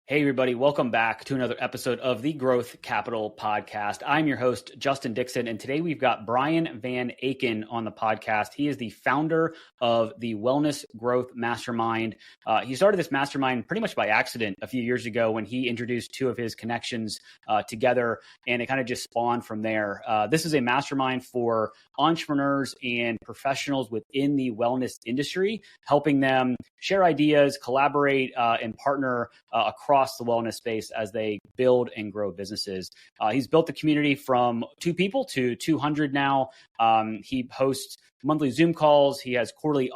Hey, everybody. Welcome back to another episode of the Growth Capital Podcast. I'm your host, Justin Dixon, and today we've got Brian Von Ancken on the podcast. He is the founder of the Wellness Growth Mastermind. He started this mastermind pretty much by accident a few years ago when he introduced two of his connections together, and it kind of just spawned from there. This is a mastermind for entrepreneurs and professionals within the wellness industry, helping them share ideas, collaborate, and partner across the wellness space as they build and grow businesses. He's built the community from 2 people to 200 now. He hosts monthly Zoom calls. He has quarterly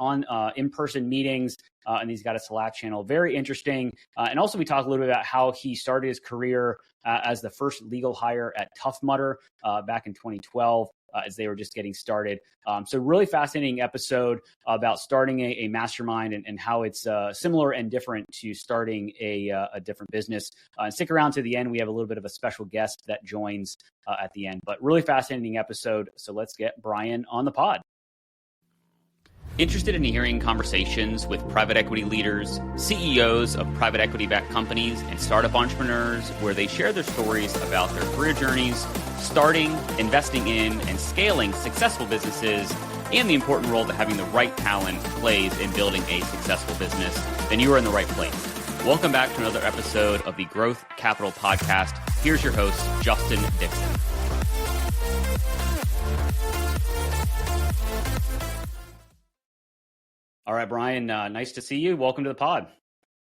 in-person meetings, and he's got a Slack channel. Very interesting. And also we talk a little bit about how he started his career as the first legal hire at Tough Mudder back in 2012. As they were just getting started. So really fascinating episode about starting a mastermind and how it's similar and different to starting a different business. And stick around to the end. We have a little bit of a special guest that joins at the end, but really fascinating episode. So let's get Brian on the pod. Interested in hearing conversations with private equity leaders, CEOs of private equity-backed companies, and startup entrepreneurs where they share their stories about their career journeys, starting, investing in, and scaling successful businesses, and the important role that having the right talent plays in building a successful business, then you are in the right place. Welcome back to another episode of the Growth Capital Podcast. Here's your host, Justin Dixon. All right, Brian, nice to see you. Welcome to the pod.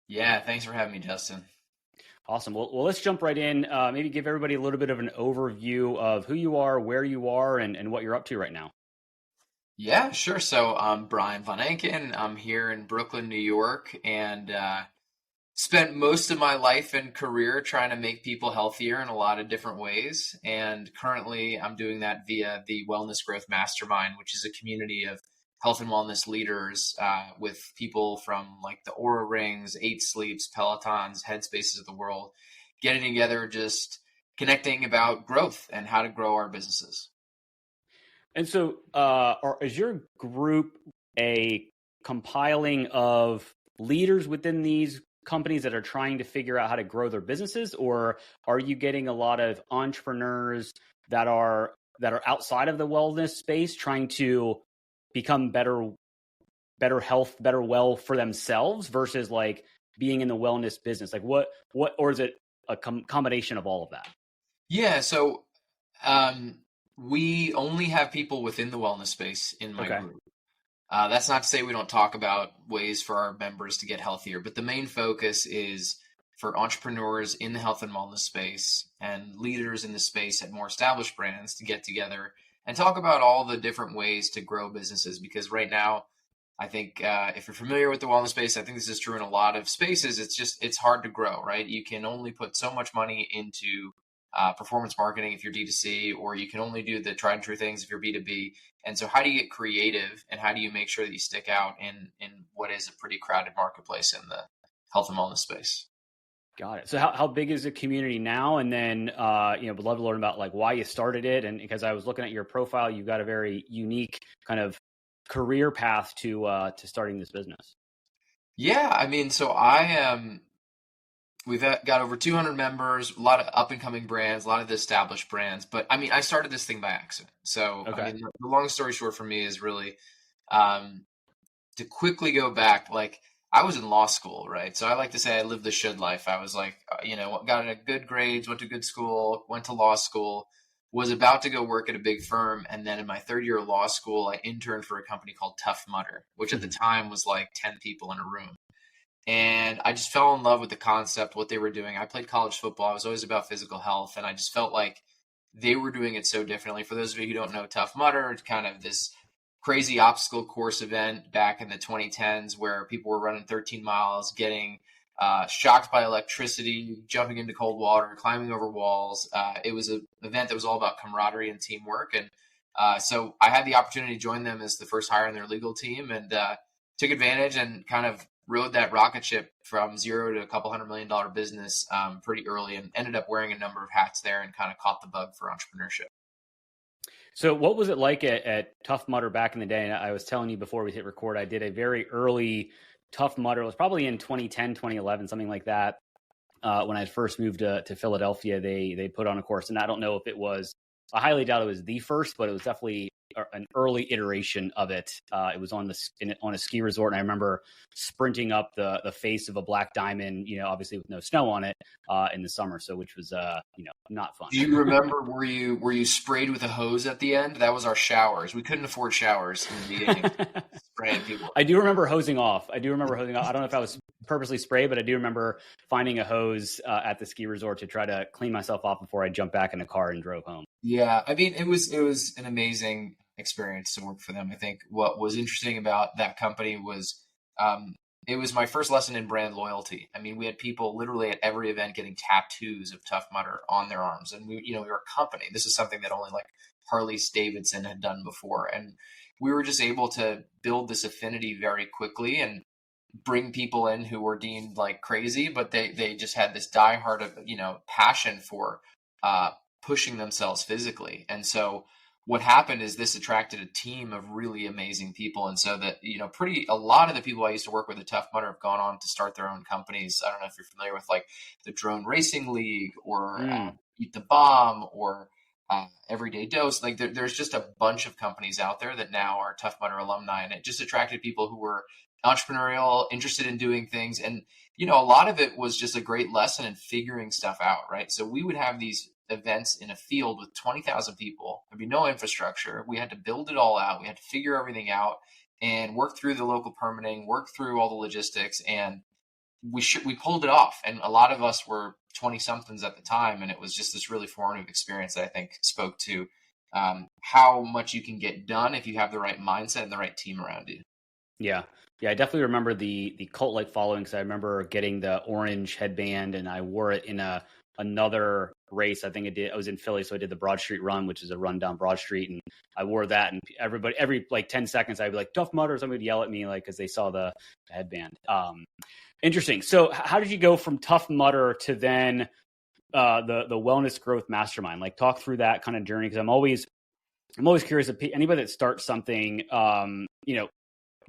Yeah, thanks for having me, Justin. Awesome. Well, let's jump right in. Maybe give everybody a little bit of an overview of who you are, where you are, and what you're up to right now. Yeah, sure. So I'm Brian Von Ancken. I'm here in Brooklyn, New York, and spent most of my life and career trying to make people healthier in a lot of different ways. And currently I'm doing that via the Wellness Growth Mastermind, which is a community of health and wellness leaders with people from like the Aura Rings, 8 Sleeps, Pelotons, Headspaces of the world, getting together, just connecting about growth and how to grow our businesses. And so is your group a compiling of leaders within these companies that are trying to figure out how to grow their businesses, or are you getting a lot of entrepreneurs that are outside of the wellness space trying to become better health, better well for themselves versus like being in the wellness business? Like what, or is it a combination of all of that? Yeah. So we only have people within the wellness space in my group. That's not to say we don't talk about ways for our members to get healthier, but the main focus is for entrepreneurs in the health and wellness space and leaders in the space at more established brands to get together and talk about all the different ways to grow businesses. Because right now, I think if you're familiar with the wellness space, I think this is true in a lot of spaces. It's hard to grow, right? You can only put so much money into performance marketing if you're D2C, or you can only do the tried and true things if you're B2B. And so how do you get creative and how do you make sure that you stick out in what is a pretty crowded marketplace in the health and wellness space? Got it. So how big is the community now? And then, would love to learn about like why you started it. And because I was looking at your profile, you've got a very unique kind of career path to starting this business. Yeah. I mean, so we've got over 200 members, a lot of up and coming brands, a lot of the established brands, but I mean, I started this thing by accident. So, I mean, the long story short for me is really, to quickly go back, like, I was in law school, right? So I like to say I lived the should life. I was like, got a good grades, went to good school, went to law school, was about to go work at a big firm. And then in my 3rd year of law school, I interned for a company called Tough Mudder, which at the time was like 10 people in a room. And I just fell in love with the concept, what they were doing. I played college football. I was always about physical health. And I just felt like they were doing it so differently. For those of you who don't know Tough Mudder, it's kind of this crazy obstacle course event back in the 2010s where people were running 13 miles, getting shocked by electricity, jumping into cold water, climbing over walls. It was an event that was all about camaraderie and teamwork. And so I had the opportunity to join them as the first hire on their legal team and took advantage and kind of rode that rocket ship from zero to a couple $100 million business pretty early and ended up wearing a number of hats there and kind of caught the bug for entrepreneurship. So what was it like at Tough Mudder back in the day? And I was telling you before we hit record, I did a very early Tough Mudder. It was probably in 2010, 2011, something like that. when I first moved to Philadelphia, they put on a course, and I don't know if it was, I highly doubt it was the first, but it was definitely an early iteration of it. It was on on a ski resort, and I remember sprinting up the face of a black diamond, obviously with no snow on it, in the summer. So, which was, not fun. Do you remember, were you sprayed with a hose at the end? That was our showers. We couldn't afford showers in the beginning. Spraying people. I do remember hosing off. I don't know if I was purposely sprayed, but I do remember finding a hose at the ski resort to try to clean myself off before I jumped back in a car and drove home. Yeah, I mean, it was an amazing experience to work for them. I think what was interesting about that company was it was my first lesson in brand loyalty. I mean, we had people literally at every event getting tattoos of Tough Mudder on their arms, and we were a company. This is something that only like Harley Davidson had done before, and we were just able to build this affinity very quickly and bring people in who were deemed like crazy, but they just had this diehard of passion for pushing themselves physically. And so what happened is this attracted a team of really amazing people. And so that, a lot of the people I used to work with at Tough Mudder have gone on to start their own companies. I don't know if you're familiar with like the Drone Racing League or Eat the Bomb or Everyday Dose. Like there's just a bunch of companies out there that now are Tough Mudder alumni. And it just attracted people who were entrepreneurial, interested in doing things. And, a lot of it was just a great lesson in figuring stuff out, right? So we would have these events in a field with 20,000 people. There'd be no infrastructure. We had to build it all out. We had to figure everything out and work through the local permitting, work through all the logistics, and we pulled it off. And a lot of us were 20 somethings at the time, and it was just this really formative experience that I think spoke to how much you can get done if you have the right mindset and the right team around you. Yeah. I definitely remember the cult-like following, because I remember getting the orange headband, and I wore it in another race. I think I was in Philly, so I did the Broad Street Run, which is a run down Broad Street, and I wore that, and every like 10 seconds I'd be like, Tough Mudder, somebody would yell at me, like, because they saw the headband. Interesting. So how did you go from Tough Mudder to then the Wellness Growth Mastermind? Like, talk through that kind of journey, because I'm always curious if anybody that starts something,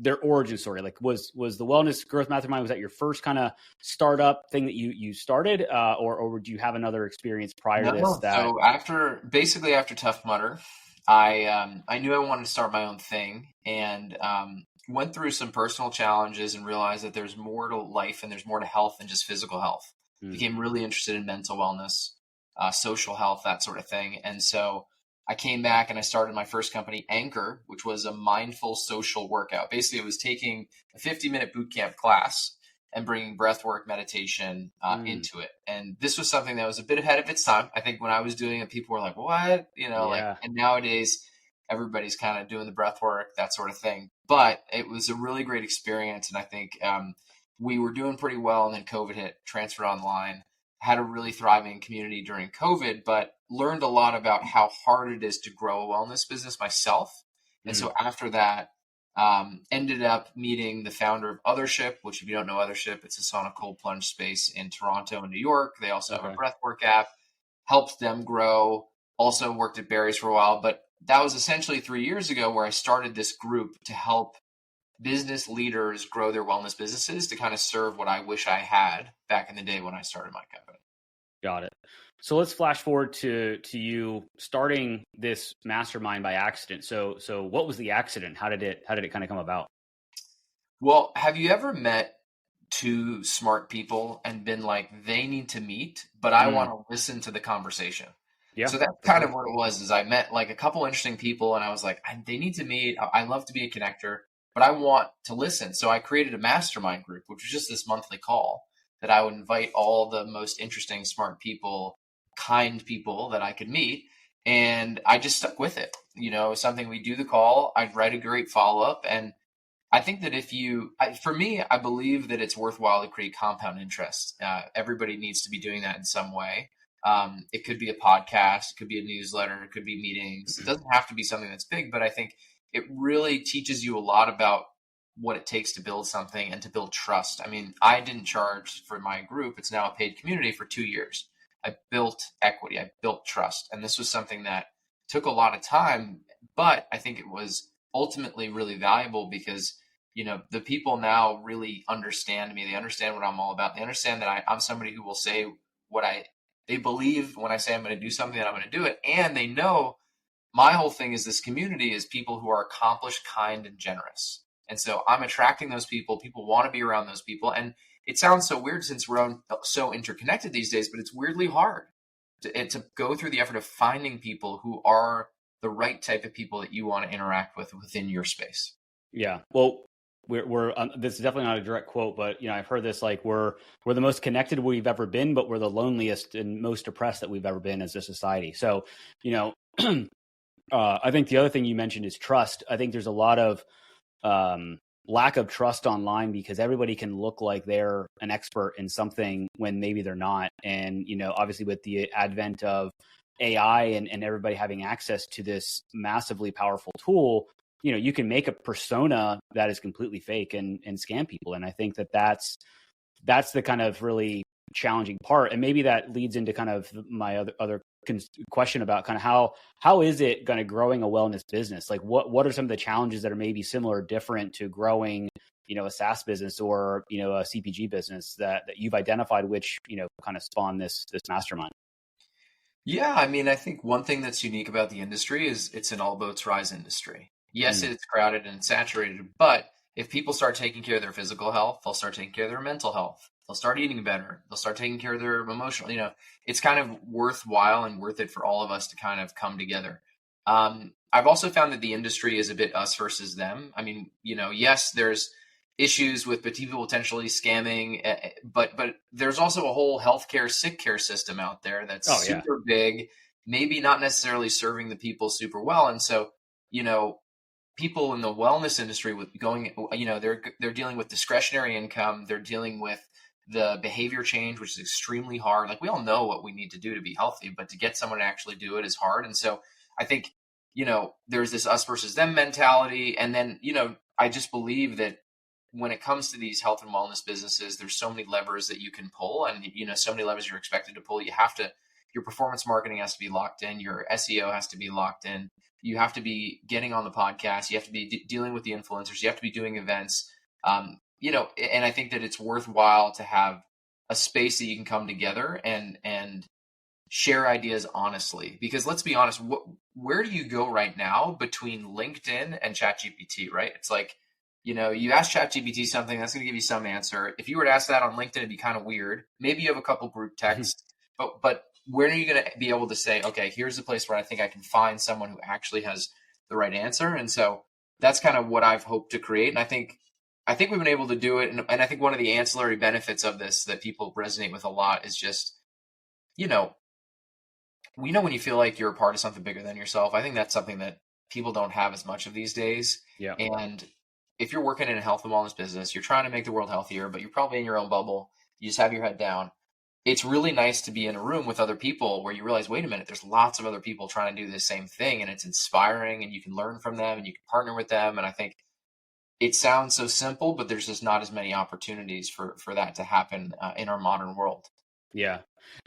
their origin story. Like, was the Wellness Growth Mastermind, was that your first kind of startup thing that you started, or did you have another experience prior to this? So after Tough Mudder, I knew I wanted to start my own thing, and went through some personal challenges and realized that there's more to life and there's more to health than just physical health. Became really interested in mental wellness, social health, that sort of thing. And so I came back and I started my first company, Anchor, which was a mindful social workout. Basically, it was taking a 50-minute boot camp class and bringing breathwork meditation into it. And this was something that was a bit ahead of its time. I think when I was doing it, people were like, what? And nowadays everybody's kind of doing the breathwork, that sort of thing. But it was a really great experience. And I think we were doing pretty well. And then COVID hit, transferred online, had a really thriving community during COVID, but learned a lot about how hard it is to grow a wellness business myself. And so after that, ended up meeting the founder of Othership, which, if you don't know Othership, it's a sauna cold plunge space in Toronto and New York. They also have a breathwork app, helped them grow, also worked at Barry's for a while. But that was essentially 3 years ago where I started this group to help business leaders grow their wellness businesses, to kind of serve what I wish I had back in the day when I started my company. Got it. So let's flash forward to you starting this mastermind by accident. So what was the accident? How did it kind of come about? Well, have you ever met two smart people and been like, they need to meet, but I want to listen to the conversation? Yeah. So that's kind of what it was, is I met like a couple interesting people and I was like, they need to meet. I love to be a connector, but I want to listen. So I created a mastermind group, which was just this monthly call that I would invite all the most interesting, smart people, kind people that I could meet. And I just stuck with it. Something, we do the call, I'd write a great follow-up. And I think that for me, I believe that it's worthwhile to create compound interest. Everybody needs to be doing that in some way. It could be a podcast, it could be a newsletter, it could be meetings. It doesn't have to be something that's big, but I think it really teaches you a lot about what it takes to build something and to build trust. I mean, I didn't charge for my group. It's now a paid community for 2 years. I built equity, I built trust. And this was something that took a lot of time, but I think it was ultimately really valuable because the people now really understand me. They understand what I'm all about. They understand that I'm somebody who will say what they believe when I say I'm going to do something, that I'm going to do it. And they know my whole thing is this community is people who are accomplished, kind, and generous. And so I'm attracting those people. People want to be around those people. And it sounds so weird since we're so interconnected these days, but it's weirdly hard to go through the effort of finding people who are the right type of people that you want to interact with within your space. Yeah. Well, we're this is definitely not a direct quote, but I've heard this, like we're the most connected we've ever been, but we're the loneliest and most depressed that we've ever been as a society. So, I think the other thing you mentioned is trust. I think there's a lot of lack of trust online because everybody can look like they're an expert in something when maybe they're not. And, obviously with the advent of AI and everybody having access to this massively powerful tool, you can make a persona that is completely fake and scam people. And I think that's the kind of really challenging part. And maybe that leads into kind of my other question about kind of how is it kind of growing a wellness business? Like what are some of the challenges that are maybe similar or different to growing, a SaaS business or, a CPG business that you've identified, which, kind of spawned this mastermind? Yeah. I mean, I think one thing that's unique about the industry is it's an all boats rise industry. Yes, it's crowded and saturated, but if people start taking care of their physical health, they'll start taking care of their mental health. They'll start eating better. They'll start taking care of their emotional, it's kind of worthwhile and worth it for all of us to kind of come together. I've also found that the industry is a bit us versus them. I mean, yes, there's issues with people potentially scamming, but there's also a whole healthcare, sick care system out there that's super big, maybe not necessarily serving the people super well. And so, people in the wellness industry they're dealing with discretionary income. They're dealing with the behavior change, which is extremely hard. Like we all know what we need to do to be healthy, but to get someone to actually do it is hard. And so I think, there's this us versus them mentality. And then, I just believe that when it comes to these health and wellness businesses, there's so many levers that you can pull and, so many levers you're expected to pull. Your performance marketing has to be locked in. Your SEO has to be locked in. You have to be getting on the podcast. You have to be dealing with the influencers. You have to be doing events. And I think that it's worthwhile to have a space that you can come together and share ideas honestly. Because let's be honest, where do you go right now between LinkedIn and ChatGPT, right? It's like, you ask ChatGPT something, that's going to give you some answer. If you were to ask that on LinkedIn, it'd be kind of weird. Maybe you have a couple group texts, but when are you going to be able to say, okay, here's the place where I think I can find someone who actually has the right answer? And so that's kind of what I've hoped to create. And I think we've been able to do it. And I think one of the ancillary benefits of this that people resonate with a lot is just, when you feel like you're a part of something bigger than yourself. I think that's something that people don't have as much of these days. Yeah. And if you're working in a health and wellness business, you're trying to make the world healthier, but you're probably in your own bubble. You just have your head down. It's really nice to be in a room with other people where you realize, wait a minute, there's lots of other people trying to do the same thing, and it's inspiring, and you can learn from them and you can partner with them. And I think it sounds so simple, but there's just not as many opportunities for that to happen in our modern world. Yeah.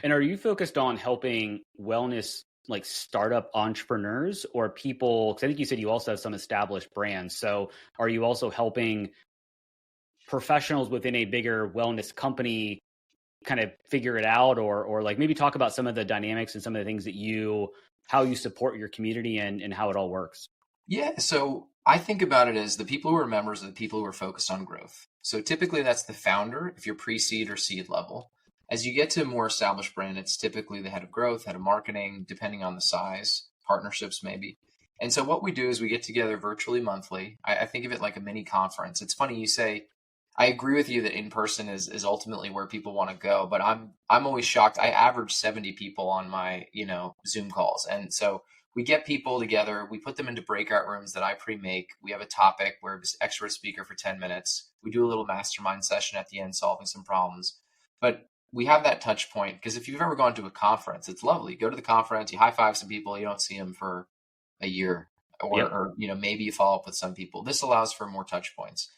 And are you focused on helping wellness, like startup entrepreneurs or people? Because I think you said you also have some established brands. So are you also helping professionals within a bigger wellness company kind of figure it out, or like maybe talk about some of the dynamics and some of the things that how you support your community and how it all works? Yeah. So I think about it as the people who are members are the people who are focused on growth. So typically that's the founder, if you're pre-seed or seed level. As you get to a more established brand, it's typically the head of growth, head of marketing, depending on the size, partnerships maybe. And so what we do is we get together virtually monthly. I think of it like a mini conference. It's funny you say, I agree with you that in person is ultimately where people want to go, but I'm always shocked. I average 70 people on my, Zoom calls. And so we get people together, we put them into breakout rooms that I pre-make. We have a topic where this expert speaker for 10 minutes. We do a little mastermind session at the end, solving some problems. But we have that touch point because if you've ever gone to a conference, it's lovely. You go to the conference, you high five some people, you don't see them for a year or maybe you follow up with some people. This allows for more touch points.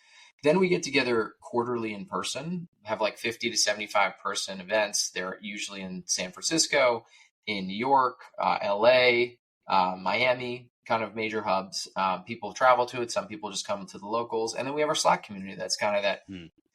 Then we get together quarterly in person, have like 50 to 75 person events. They're usually in San Francisco, in New York, LA, Miami, kind of major hubs. People travel to it. Some people just come to the locals. And then we have our Slack community. That's kind of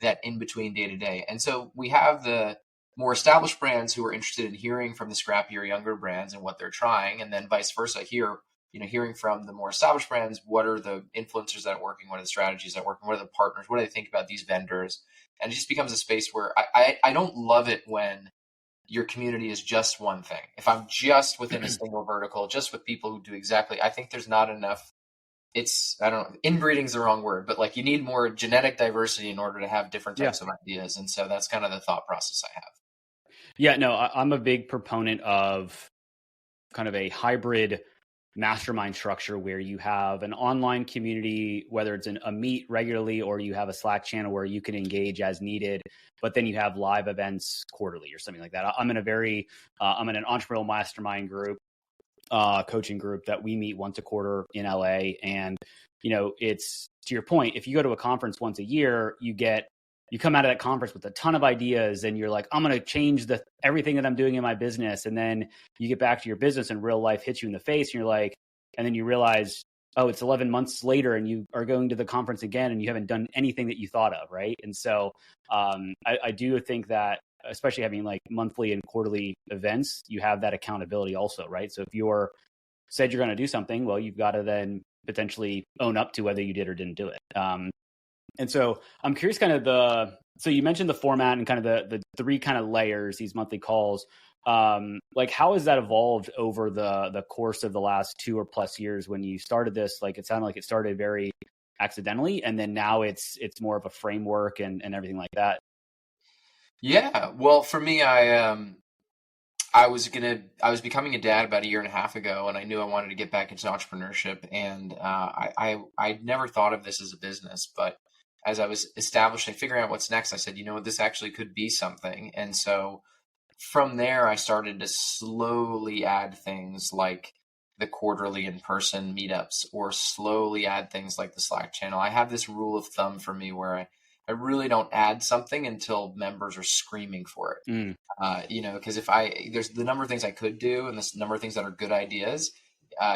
that in between day to day. And so we have the more established brands who are interested in hearing from the scrappier younger brands and what they're trying. And then vice versa here, hearing from the more established brands, what are the influencers that are working? What are the strategies that are working? What are the partners? What do they think about these vendors? And it just becomes a space where I don't love it when your community is just one thing. If I'm just within a single vertical, just with people who do exactly, I think there's not enough. I don't know, inbreeding is the wrong word, but like you need more genetic diversity in order to have different types of ideas. And so that's kind of the thought process I have. Yeah, no, I'm a big proponent of kind of a hybrid mastermind structure where you have an online community, whether it's a meet regularly or you have a Slack channel where you can engage as needed, but then you have live events quarterly or something like that. I'm in an entrepreneurial mastermind group, coaching group that we meet once a quarter in LA. And, it's to your point, if you go to a conference once a year, you come out of that conference with a ton of ideas and you're like, I'm going to change everything that I'm doing in my business. And then you get back to your business and real life hits you in the face. And you're like, and then you realize, oh, it's 11 months later and you are going to the conference again and you haven't done anything that you thought of. Right. And so I do think that, especially having like monthly and quarterly events, you have that accountability also. Right. So if you're said you're going to do something, well, you've got to then potentially own up to whether you did or didn't do it. And so I'm curious so you mentioned the format and kind of the three kind of layers, these monthly calls. Like how has that evolved over the course of the last 2 or plus years when you started this? Like it sounded like it started very accidentally and then now it's more of a framework and everything like that. Yeah. Well, for me, I was becoming a dad about 1.5 years ago, and I knew I wanted to get back into entrepreneurship. And I never thought of this as a business, but as I was figuring out what's next, I said, this actually could be something. And so from there, I started to slowly add things like the quarterly in-person meetups, or slowly add things like the Slack channel. I have this rule of thumb for me where I really don't add something until members are screaming for it. Because there's the number of things I could do and this number of things that are good ideas,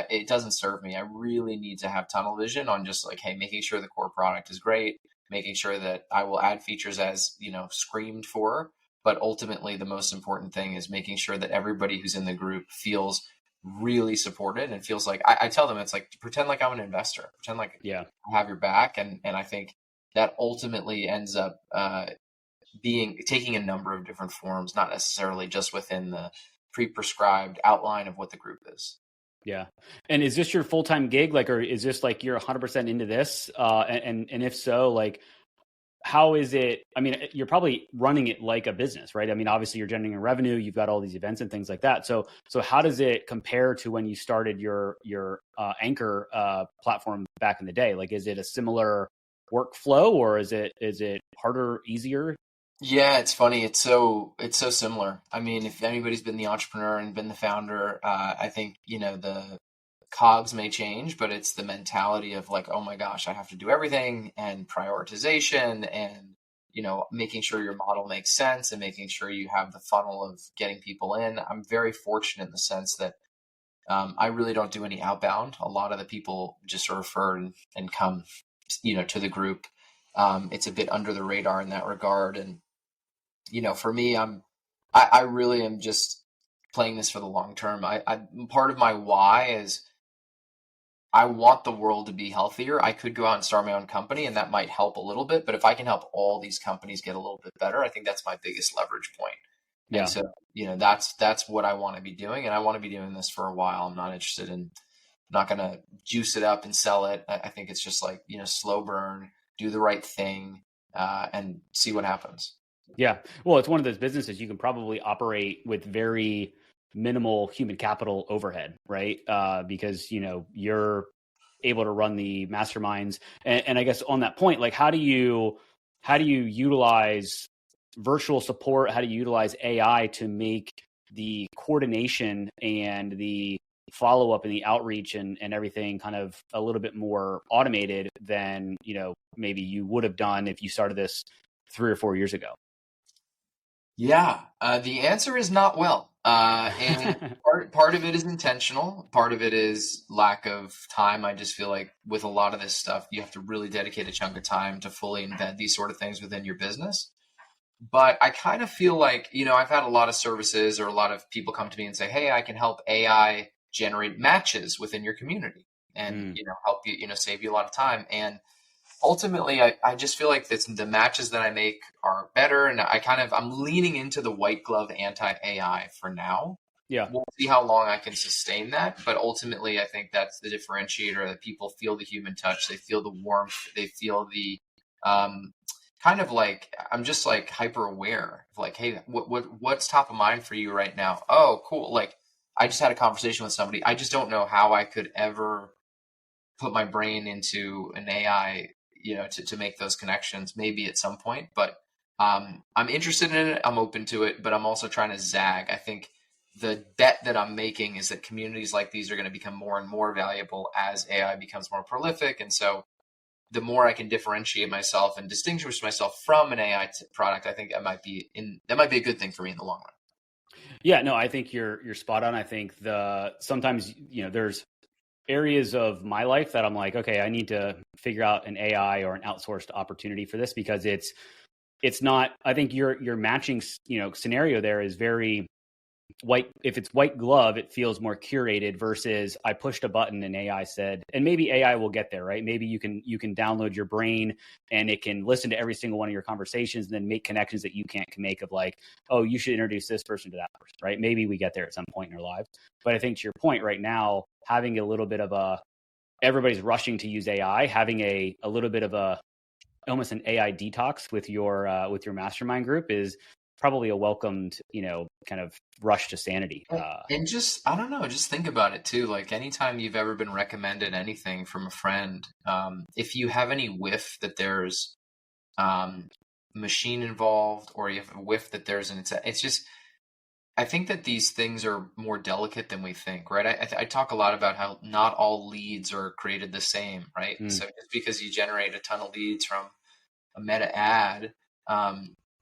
it doesn't serve me. I really need to have tunnel vision on just like, hey, making sure the core product is great, making sure that I will add features as, screamed for. But ultimately, the most important thing is making sure that everybody who's in the group feels really supported and feels like I tell them, it's like, pretend like I'm an investor, pretend like I have your back. And I think that ultimately ends up taking a number of different forms, not necessarily just within the pre-prescribed outline of what the group is. Yeah. And is this your full-time gig? Like, or is this like, you're 100% into this? And if so, like, how is it? I mean, you're probably running it like a business, right? I mean, obviously you're generating revenue, you've got all these events and things like that. So how does it compare to when you started your Anchor platform back in the day? Like, is it a similar workflow or is it harder, easier? Yeah, it's funny. It's so similar. I mean, if anybody's been the entrepreneur and been the founder, I think, the cogs may change, but it's the mentality of like, oh my gosh, I have to do everything, and prioritization, and, making sure your model makes sense and making sure you have the funnel of getting people in. I'm very fortunate in the sense that I really don't do any outbound. A lot of the people just refer and come, to the group. It's a bit under the radar in that regard. And, for me, I really am just playing this for the long term. Part of my why is I want the world to be healthier. I could go out and start my own company and that might help a little bit, but if I can help all these companies get a little bit better, I think that's my biggest leverage point. Yeah. And so, that's what I want to be doing. And I want to be doing this for a while. I'm not interested in, not going to juice it up and sell it. I think it's just like, slow burn, do the right thing, and see what happens. Yeah. Well, it's one of those businesses you can probably operate with very minimal human capital overhead, right? Because, you're able to run the masterminds. And I guess on that point, like, how do you utilize virtual support? How do you utilize AI to make the coordination and the follow-up and the outreach and everything kind of a little bit more automated than, maybe you would have done if you started this 3 or 4 years ago? Yeah. The answer is not well. And part of it is intentional. Part of it is lack of time. I just feel like with a lot of this stuff, you have to really dedicate a chunk of time to fully embed these sort of things within your business. But I kind of feel like, I've had a lot of services or a lot of people come to me and say, hey, I can help AI generate matches within your community and, help you, save you a lot of time. And ultimately, I just feel like the matches that I make are better. And I'm leaning into the white glove anti-AI for now. Yeah. We'll see how long I can sustain that. But ultimately, I think that's the differentiator, that people feel the human touch. They feel the warmth. They feel the kind of like, I'm just like hyper aware of like, hey, what's top of mind for you right now? Oh, cool. Like, I just had a conversation with somebody. I just don't know how I could ever put my brain into an AI, to make those connections, maybe at some point. But I'm interested in it. I'm open to it, but I'm also trying to zag. I think the bet that I'm making is that communities like these are going to become more and more valuable as AI becomes more prolific. And so the more I can differentiate myself and distinguish myself from an AI product, I think that might be a good thing for me in the long run. Yeah, no, I think you're spot on. I think sometimes, there's areas of my life that I'm like, okay, I need to figure out an AI or an outsourced opportunity for this, because it's not, I think your matching, scenario there is very white. If it's white glove, it feels more curated versus I pushed a button and AI said, and maybe AI will get there, right? Maybe you can download your brain and it can listen to every single one of your conversations and then make connections that you can't make of like, oh, you should introduce this person to that person, right? Maybe we get there at some point in our lives. But I think to your point right now, having a little bit of everybody's rushing to use AI, having a little bit of almost an AI detox with your mastermind group is probably a welcomed, kind of rush to sanity. And just, I don't know, just think about it too. Like anytime you've ever been recommended anything from a friend, if you have any whiff that there's machine involved, or you have a whiff that it's just, I think that these things are more delicate than we think, right? I talk a lot about how not all leads are created the same, right? So just because you generate a ton of leads from a meta ad,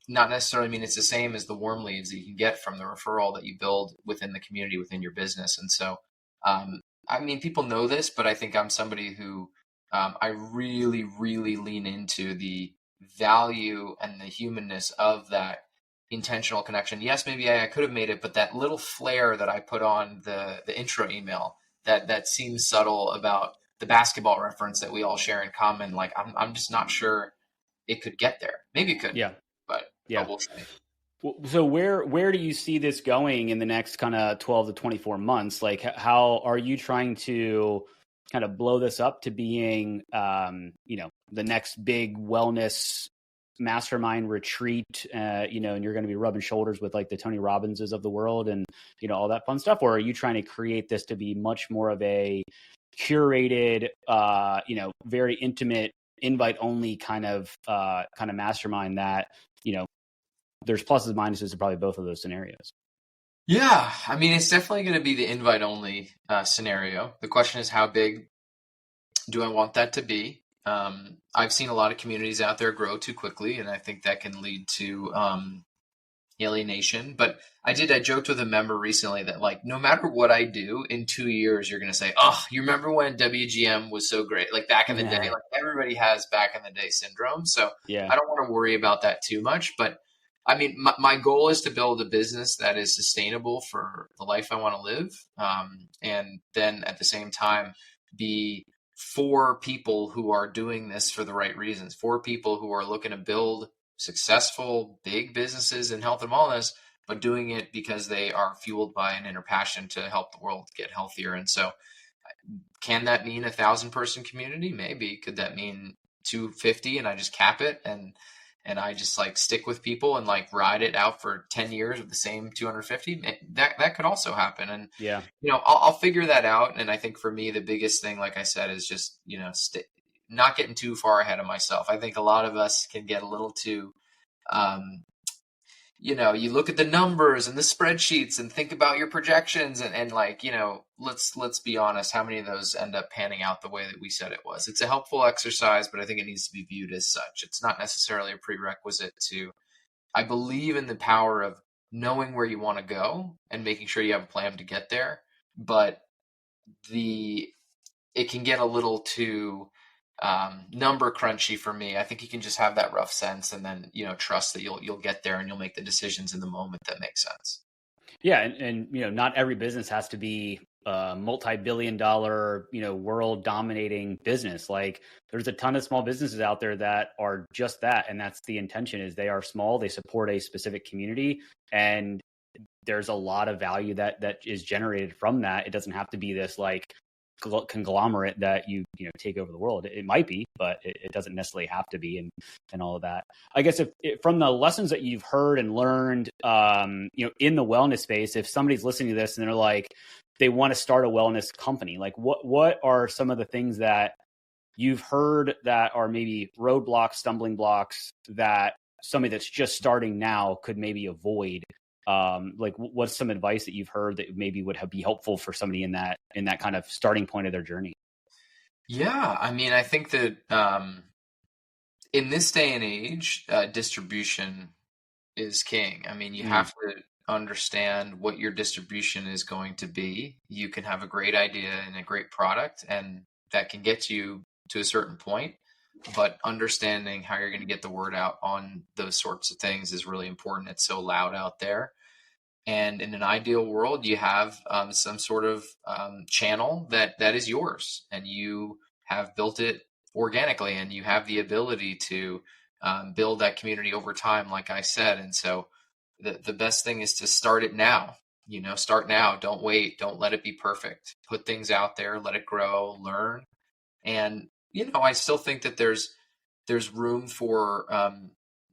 not necessarily mean it's the same as the warm leads that you can get from the referral that you build within the community, within your business. And so, I mean, people know this, but I think I'm somebody who I really, really lean into the value and the humanness of that intentional connection. Yes, maybe I could have made it, but that little flair that I put on the intro email that seems subtle about the basketball reference that we all share in common, like I'm just not sure it could get there. Maybe it could. Yeah. But we'll see. So where do you see this going in the next kind of 12 to 24 months? Like, how are you trying to kind of blow this up to being, the next big wellness mastermind retreat, and you're going to be rubbing shoulders with like the Tony Robbinses of the world and, all that fun stuff? Or are you trying to create this to be much more of a curated, very intimate, invite only kind of mastermind that, there's pluses and minuses to probably both of those scenarios? Yeah, I mean, it's definitely going to be the invite only scenario. The question is, how big do I want that to be? I've seen a lot of communities out there grow too quickly, and I think that can lead to alienation. But I joked with a member recently that, like, no matter what I do, in 2 years, you're going to say, oh, you remember when WGM was so great? Like back in the day, like everybody has back in the day syndrome. So I don't want to worry about that too much. But I mean, my goal is to build a business that is sustainable for the life I want to live. And then at the same time, be for people who are doing this for the right reasons, for people who are looking to build successful, big businesses in health and wellness, but doing it because they are fueled by an inner passion to help the world get healthier. And so can that mean 1,000-person community? Maybe. Could that mean 250 and I just cap it and I just like stick with people and like ride it out for 10 years with the same 250? That could also happen. And, I'll figure that out. And I think for me, the biggest thing, like I said, is just, not getting too far ahead of myself. I think a lot of us can get a little too, you look at the numbers and the spreadsheets and think about your projections and like, let's be honest, how many of those end up panning out the way that we said it was? It's a helpful exercise, but I think it needs to be viewed as such. It's not necessarily a prerequisite to, I believe in the power of knowing where you want to go and making sure you have a plan to get there. But it can get a little too number crunchy for me. I think you can just have that rough sense and then, trust that you'll get there and you'll make the decisions in the moment that make sense. Yeah. And not every business has to be a multi-billion-dollar, world dominating business. Like there's a ton of small businesses out there that are just that. And that's the intention, is they are small, they support a specific community, and there's a lot of value that is generated from that. It doesn't have to be this like conglomerate that you take over the world. It might be, but it doesn't necessarily have to be, and all of that. I guess if from the lessons that you've heard and learned, in the wellness space, if somebody's listening to this and they're like, they want to start a wellness company, like what are some of the things that you've heard that are maybe roadblocks, stumbling blocks that somebody that's just starting now could maybe avoid? Like what's some advice that you've heard that maybe would be helpful for somebody in that kind of starting point of their journey? Yeah. I mean, I think that, in this day and age, distribution is king. I mean, you have to understand what your distribution is going to be. You can have a great idea and a great product, and that can get you to a certain point, but understanding how you're going to get the word out on those sorts of things is really important. It's so loud out there. And in an ideal world, you have some sort of channel that is yours, and you have built it organically, and you have the ability to build that community over time, like I said. And so the best thing is to start it now. Start now. Don't wait. Don't let it be perfect. Put things out there. Let it grow. Learn. And I still think that there's room for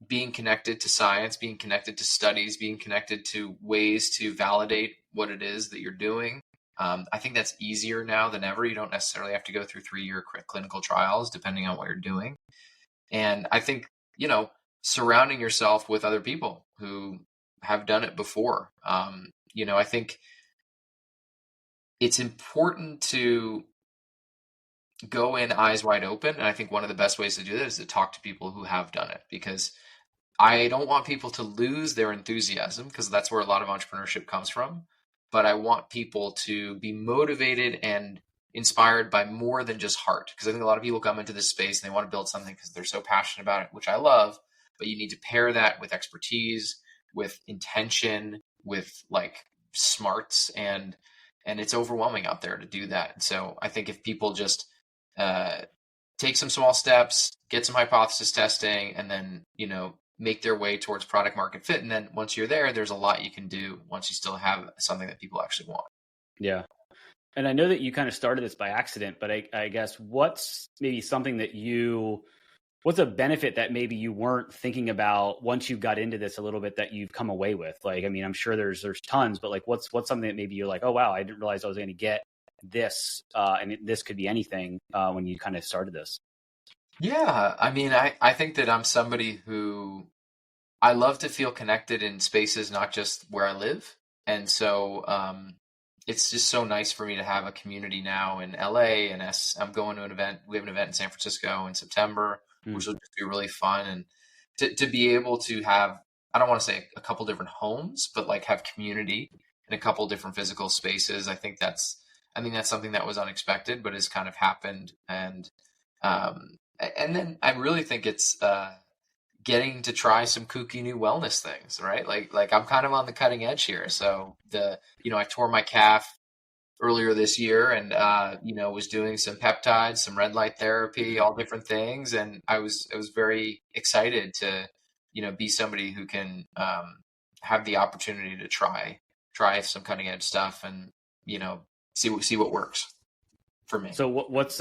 being connected to science, being connected to studies, being connected to ways to validate what it is that you're doing. I think that's easier now than ever. You don't necessarily have to go through 3-year clinical trials, depending on what you're doing. And I think, surrounding yourself with other people who have done it before. I think it's important to go in eyes wide open. And I think one of the best ways to do that is to talk to people who have done it, because I don't want people to lose their enthusiasm, because that's where a lot of entrepreneurship comes from. But I want people to be motivated and inspired by more than just heart. Because I think a lot of people come into this space and they want to build something because they're so passionate about it, which I love. But you need to pair that with expertise, with intention, with like smarts, and it's overwhelming out there to do that. And so I think if people just take some small steps, get some hypothesis testing, and then, make their way towards product market fit. And then once you're there, there's a lot you can do once you still have something that people actually want. Yeah. And I know that you kind of started this by accident, but I guess what's maybe something that what's a benefit that maybe you weren't thinking about once you got into this a little bit that you've come away with? Like, I mean, I'm sure there's tons, but like, what's something that maybe you're like, oh, wow, I didn't realize I was going to get this. And this could be anything when you kind of started this. Yeah. I mean, I think that I'm somebody who I love to feel connected in spaces, not just where I live. And so, it's just so nice for me to have a community now in LA, and I'm going to an event. We have an event in San Francisco in September, which will just be really fun. And to be able to have, I don't want to say a couple different homes, but like have community in a couple different physical spaces. I think that's something that was unexpected, but has kind of happened. And then I really think it's getting to try some kooky new wellness things, right? Like I'm kind of on the cutting edge here. So I tore my calf earlier this year, and was doing some peptides, some red light therapy, all different things. And I was very excited to, be somebody who can have the opportunity to try some cutting edge stuff, and, see what works for me. So what's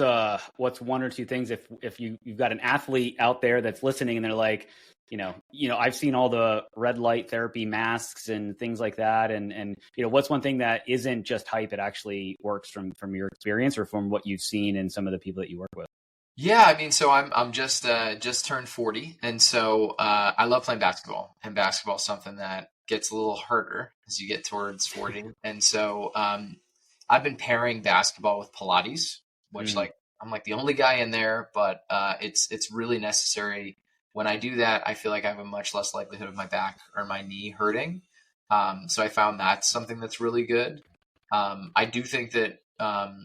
one or two things if you've got an athlete out there that's listening and they're like, I've seen all the red light therapy masks and things like that, and what's one thing that isn't just hype, it actually works from your experience or from what you've seen in some of the people that you work with? Yeah, I mean, so I'm just turned 40, and so I love playing basketball, and basketball is something that gets a little harder as you get towards 40, and so I've been pairing basketball with Pilates, which I'm like the only guy in there, but it's really necessary. When I do that, I feel like I have a much less likelihood of my back or my knee hurting. So I found that's something that's really good. I do think that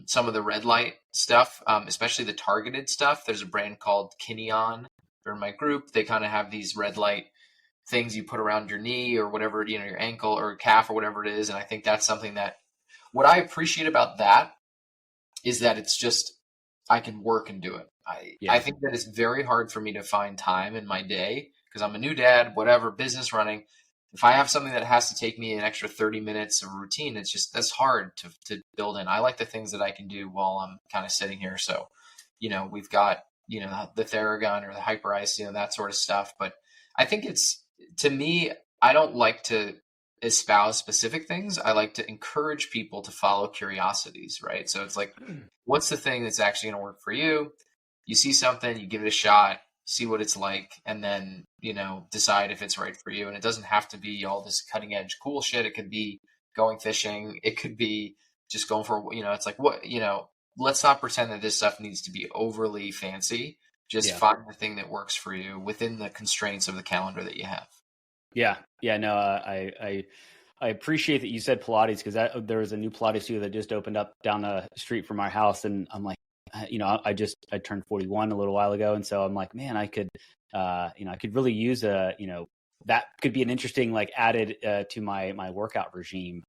some of the red light stuff, especially the targeted stuff, there's a brand called Kineon. They're in my group. They kind of have these red light things you put around your knee or whatever, your ankle or calf or whatever it is. And I think that's something that what I appreciate about that is that it's just, I can work and do it. I think that it's very hard for me to find time in my day because I'm a new dad, whatever, business running. If I have something that has to take me an extra 30 minutes of routine, it's just, that's hard to build in. I like the things that I can do while I'm kind of sitting here. So, we've got, the Theragun or the Hyperice, that sort of stuff. But I think it's, to me, I don't like to espouse specific things. I like to encourage people to follow curiosities, right? So it's like, what's the thing that's actually going to work for you? You see something, you give it a shot, see what it's like, and then, decide if it's right for you. And it doesn't have to be all this cutting edge cool shit. It could be going fishing. It could be just going for, it's like, let's not pretend that this stuff needs to be overly fancy. Just find the thing that works for you within the constraints of the calendar that you have. Yeah. No, I appreciate that you said Pilates because there was a new Pilates studio that just opened up down the street from our house. And I'm like, I turned 41 a little while ago. And so I'm like, man, I could really use that could be an interesting, like added to my workout regime.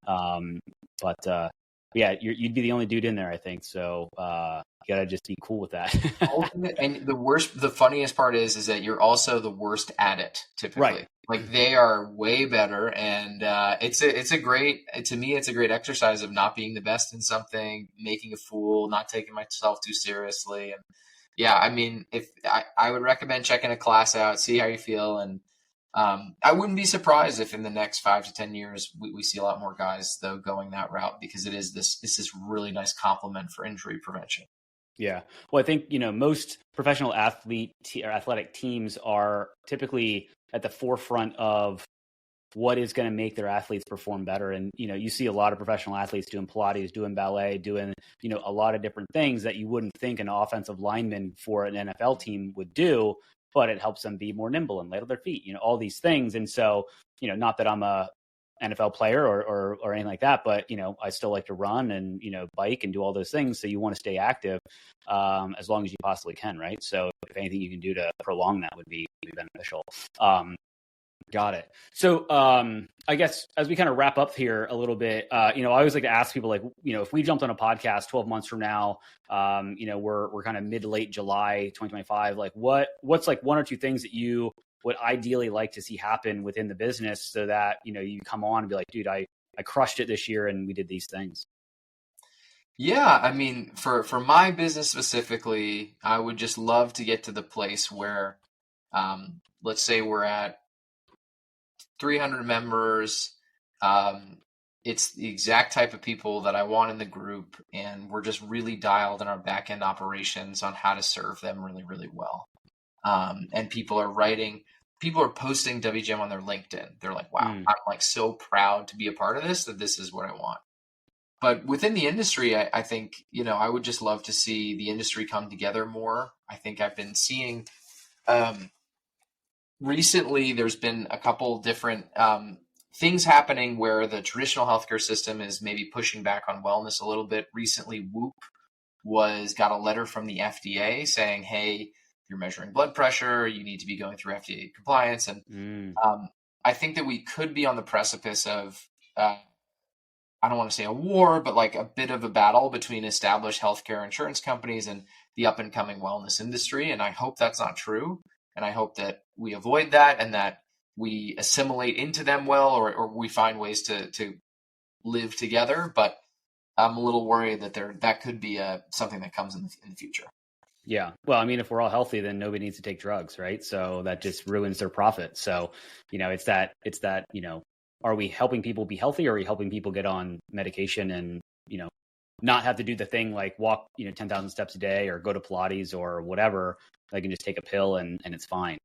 Yeah, you'd be the only dude in there, I think. So you gotta just be cool with that. And the funniest part is that you're also the worst at it typically. Right. Like they are way better, and it's a great exercise of not being the best in something, making a fool, not taking myself too seriously, and I mean, if I would recommend checking a class out, see how you feel, and I wouldn't be surprised if in the next 5 to 10 years we see a lot more guys though going that route because it's this really nice complement for injury prevention. Yeah. Well, I think, most professional athletic teams are typically at the forefront of what is going to make their athletes perform better. And, you see a lot of professional athletes doing Pilates, doing ballet, doing, a lot of different things that you wouldn't think an offensive lineman for an NFL team would do, but it helps them be more nimble and light on their feet, all these things. And so, not that I'm a NFL player or anything like that, but, I still like to run and, bike and do all those things. So you want to stay active as long as you possibly can. Right. So if anything you can do to prolong that would be beneficial. Got it. So I guess as we kind of wrap up here a little bit, I always like to ask people like, if we jumped on a podcast 12 months from now, we're kind of mid to late July 2025, like what's like one or two things that you would ideally like to see happen within the business so that, you come on and be like, dude, I crushed it this year and we did these things. Yeah. I mean, for my business specifically, I would just love to get to the place where, let's say we're at 300 members. It's the exact type of people that I want in the group. And we're just really dialed in our back end operations on how to serve them really, really well. And people are posting WGM on their LinkedIn. They're like, wow, I'm like so proud to be a part of this, that this is what I want. But within the industry, I think, I would just love to see the industry come together more. I think I've been seeing, recently there's been a couple different things happening where the traditional healthcare system is maybe pushing back on wellness a little bit. Recently, Whoop got a letter from the FDA saying, hey, you're measuring blood pressure, you need to be going through FDA compliance. And I think that we could be on the precipice of, I don't want to say a war, but like a bit of a battle between established healthcare insurance companies and the up and coming wellness industry. And I hope that's not true. And I hope that we avoid that and that we assimilate into them well, or we find ways to live together. But I'm a little worried that could be something that comes in the future. Yeah. Well, I mean, if we're all healthy, then nobody needs to take drugs, right? So that just ruins their profit. So, it's that, are we helping people be healthy, or are we helping people get on medication and, not have to do the thing like walk, 10,000 steps a day or go to Pilates or whatever. They can just take a pill and it's fine.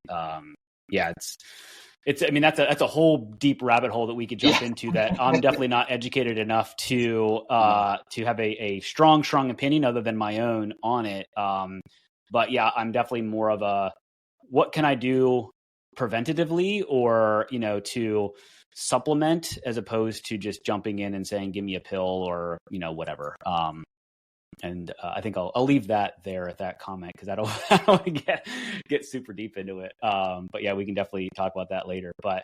It's, I mean, that's a whole deep rabbit hole that we could jump into that I'm definitely not educated enough to have a strong opinion other than my own on it. But yeah, I'm definitely more of a, what can I do preventatively or, supplement as opposed to just jumping in and saying, give me a pill or, whatever. And I think I'll leave that there at that comment because I don't want to get super deep into it. But yeah, we can definitely talk about that later. But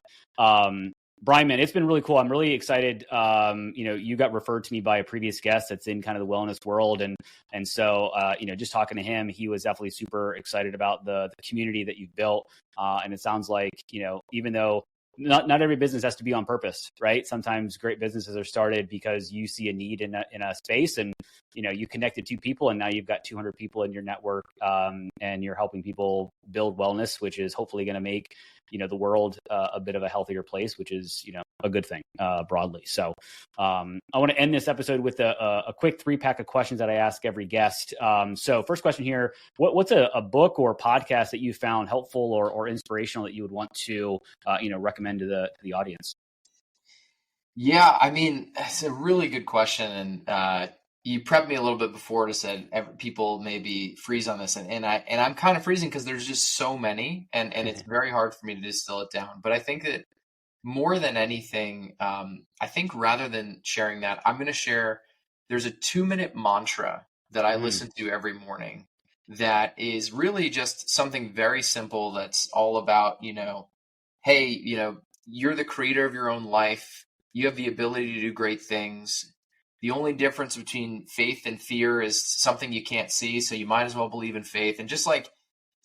Brian, man, it's been really cool. I'm really excited. You got referred to me by a previous guest that's in kind of the wellness world. And so, just talking to him, he was definitely super excited about the community that you've built. And it sounds like, even though not every business has to be on purpose, right? Sometimes great businesses are started because you see a need in a space and, you connected 2 people and now you've got 200 people in your network and you're helping people build wellness, which is hopefully going to make, the world a bit of a healthier place, which is, a good thing broadly. So I want to end this episode with a quick 3-pack of questions that I ask every guest. So first question here, what's a book or podcast that you found helpful or inspirational that you would want to, recommend to the audience? Yeah, I mean, it's a really good question. And you prepped me a little bit before to said people maybe freeze on this. And I'm kind of freezing because there's just so many and it's very hard for me to distill it down. But I think that more than anything, I think rather than sharing that, I'm going to share, there's a 2-minute mantra that I listen to every morning that is really just something very simple. That's all about, hey, you're the creator of your own life. You have the ability to do great things. The only difference between faith and fear is something you can't see. So you might as well believe in faith. And just like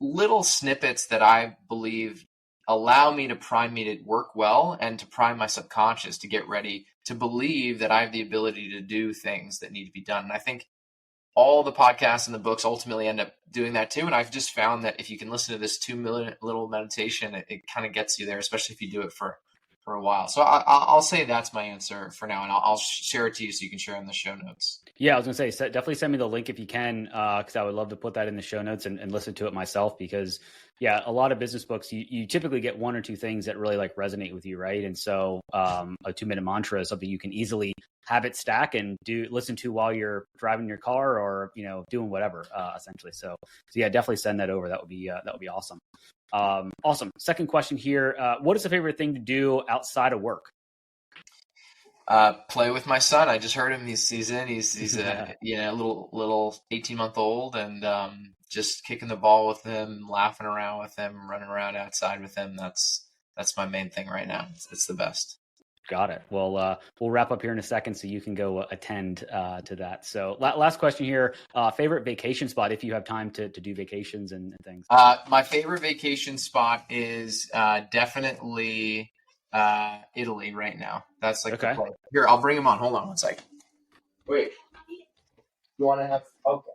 little snippets that I believe allow me to prime me to work well and to prime my subconscious to get ready to believe that I have the ability to do things that need to be done. And I think all the podcasts and the books ultimately end up doing that too. And I've just found that if you can listen to this 2-minute little meditation, it kind of gets you there, especially if you do it for a while. So I'll say that's my answer for now, and I'll share it to you so you can share it in the show notes. Yeah, I was going to say, definitely send me the link if you can, because I would love to put that in the show notes and listen to it myself because, yeah, a lot of business books, you typically get 1 or 2 things that really like resonate with you, right? And so a 2-minute mantra is something you can easily habit stack and listen to while you're driving your car or, doing whatever, essentially. So yeah, definitely send that over. That would be awesome. Awesome. Second question here. What is the favorite thing to do outside of work? Play with my son. I just heard him this season. He's a little 18-month-old and just kicking the ball with him, laughing around with him, running around outside with him. That's my main thing right now. It's the best. Got it. Well, we'll wrap up here in a second so you can go attend to that. So last question here, favorite vacation spot if you have time to do vacations and things. My favorite vacation spot is definitely Italy right now. That's like okay. The place. Here, I'll bring him on. Hold on one second. Wait. You want to have okay.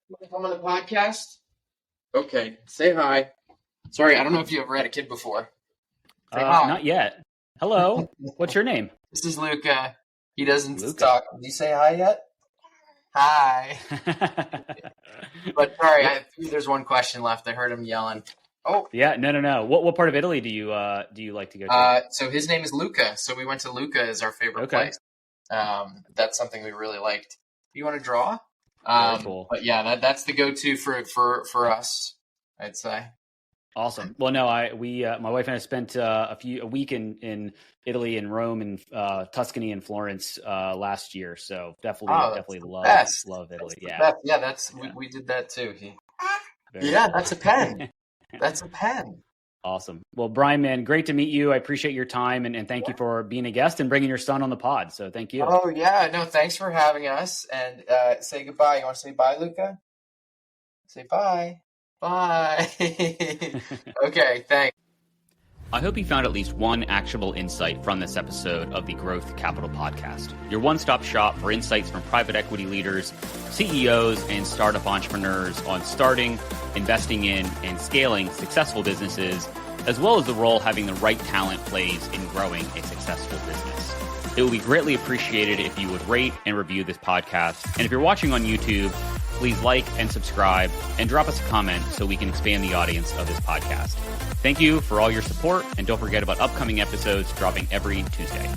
You want to come on the podcast? Okay. Say hi. Sorry, I don't know if you ever had a kid before. Not yet. Hello. What's your name? This is Luca. He doesn't talk. Did you say hi yet? Hi. But sorry, there's one question left. I heard him yelling. Oh. Yeah, no. What part of Italy do you like to go to? So his name is Luca. So we went to Luca as our favorite place. That's something we really liked. You want to draw? Very cool. But yeah, that's the go-to for us, I'd say. Awesome. Well, no, my wife and I spent a week in Italy and Rome and Tuscany and Florence last year. So definitely love Italy. We did that too. That's a pen. That's a pen. Awesome. Well, Brian, man, great to meet you. I appreciate your time and thank you for being a guest and bringing your son on the pod. So thank you. Oh yeah, no, thanks for having us. And say goodbye. You want to say bye, Luca? Say bye. Bye. Okay, thanks. I hope you found at least one actionable insight from this episode of the Growth Capital Podcast, your one-stop shop for insights from private equity leaders, CEOs, and startup entrepreneurs on starting, investing in, and scaling successful businesses, as well as the role having the right talent plays in growing a successful business. It would be greatly appreciated if you would rate and review this podcast. And if you're watching on YouTube, please like and subscribe and drop us a comment so we can expand the audience of this podcast. Thank you for all your support, and don't forget about upcoming episodes dropping every Tuesday.